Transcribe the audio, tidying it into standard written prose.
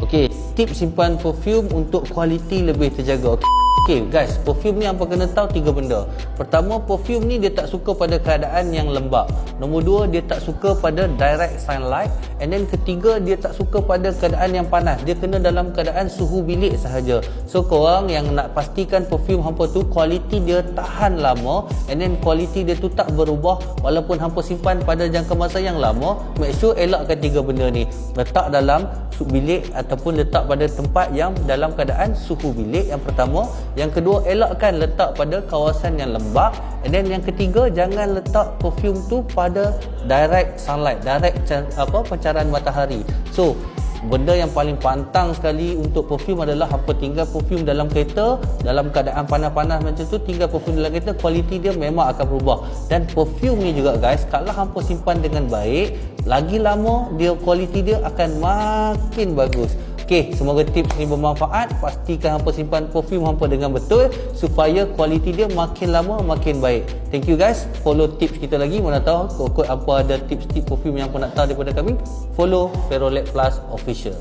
Okey, tips simpan perfume untuk kualiti lebih terjaga. Okey guys, perfume ni apa kena tahu 3 benda. Pertama, perfume ni dia tak suka pada keadaan yang lembab. Nombor 2, dia tak suka pada direct sunlight. And then ketiga, dia tak suka pada keadaan yang panas. Dia kena dalam keadaan suhu bilik sahaja. So korang yang nak pastikan perfume hampa tu kualiti dia tahan lama, and then kualiti dia tu tak berubah walaupun hampa simpan pada jangka masa yang lama, make sure elakkan 3 benda ni. Letak dalam bilik ataupun letak pada tempat yang dalam keadaan suhu bilik, yang pertama. Yang kedua, elakkan letak pada kawasan yang lembab. And then yang ketiga, jangan letak perfume tu pada direct sunlight, direct pancaran matahari. So benda yang paling pantang sekali untuk perfume adalah hampa tinggal perfume dalam kereta dalam keadaan panas-panas macam tu, tinggal perfume dalam kereta, kualiti dia memang akan berubah. Dan perfume ni juga guys, kalau hampa simpan dengan baik, lagi lama dia kualiti dia akan makin bagus. Okey, semoga tips ni bermanfaat. Pastikan hampa simpan perfume hampa dengan betul supaya kualiti dia makin lama makin baik. Thank you guys. Follow tips kita lagi. Mana tahu kok apa ada tips-tips perfume yang hampa nak tahu daripada kami. Follow Ferolect Plus Official.